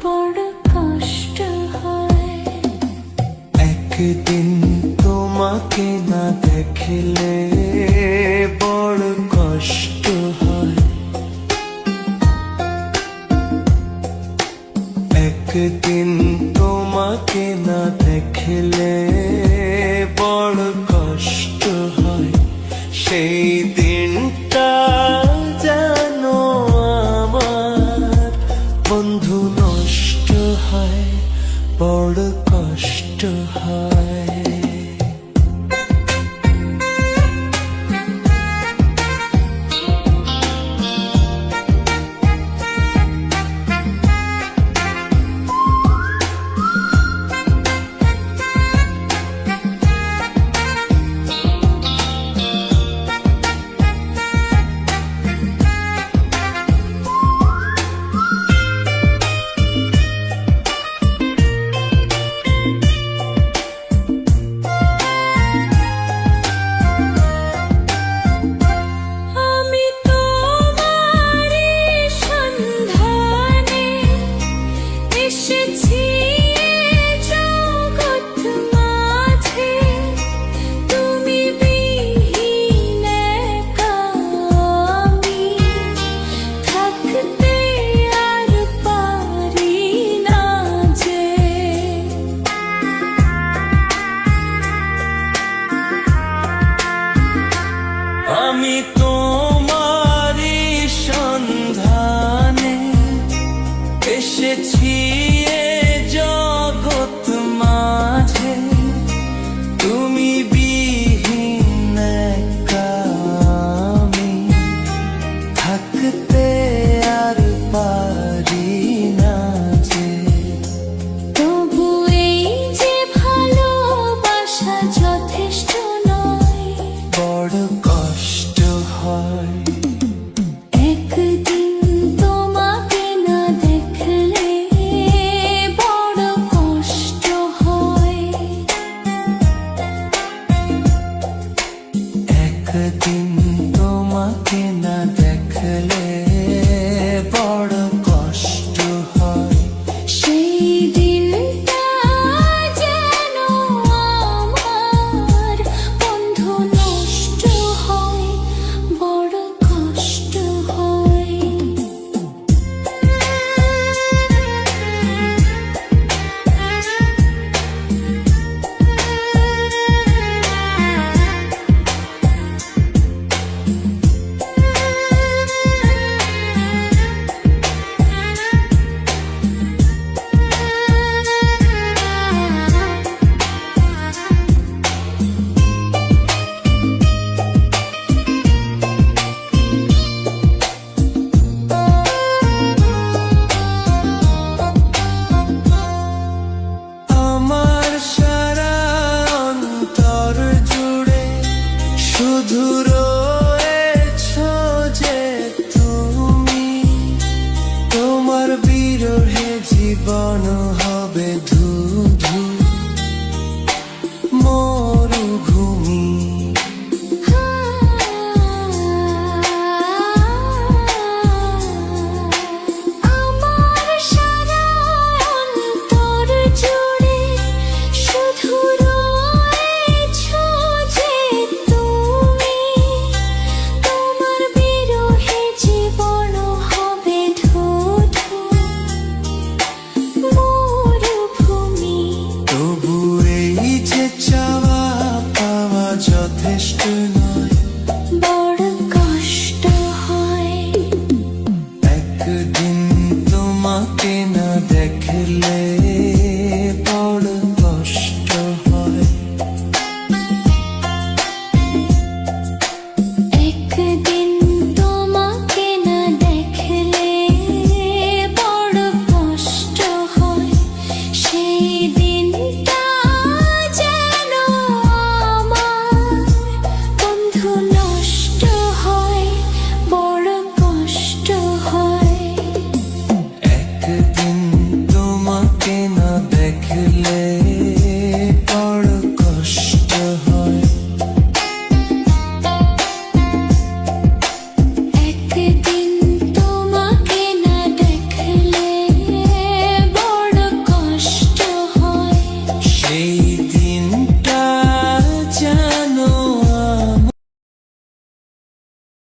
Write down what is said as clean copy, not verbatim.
বড় কষ্ট হয়। একদিন তোমাকে না দেখলে বড় কষ্ট হয়। একদিন তোমাকে না দেখলে বড় কষ্ট হয়। সেই দিনটা যেন আমার বন্ধু নষ্ট হয়, বড় কষ্ট হয়। আমি তোমারই সন্ধানে এসেছি এ জগৎ মাঝে, তুমি বিহীন একা আমি থাকতে আর পারি না যে। তবু এই যে ভালোবাসা যথেষ্ট নয়, বড় কষ্ট হয়। একদিন তোমাকে না দেখলে বড় কষ্ট হয়। একদিন তোমাকে না দেখলে বড় কষ্ট হয়। সেই দিনটা যেন আমার বন্ধু নষ্ট হয়, বড় কষ্ট হয়। আমার সারা অন্তর জুড়ে শুধু রয়েছো যে তুমি। তোমার বিরহে জীবন হবে ধুধু মরুভূমি। আমার সারা অন্তর জুড়ে শুধু রয়েছো যে তুমি। তোমার বিরহে জীবন হবে ধুধু মরুভূমি। তবু এই যে চাওয়া পাওয়া যথেষ্ট নয়, বড় কষ্ট হয়। একদিন তোমাকে না দেখলে বড় কষ্ট হয়। একদিন তোমাকে না দেখলে বড় কষ্ট হয়। সেই দিনটা যেন আমার বন্ধু নষ্ট হয়, বড় কষ্ট হয়। একদিন তোমাকে না দেখলে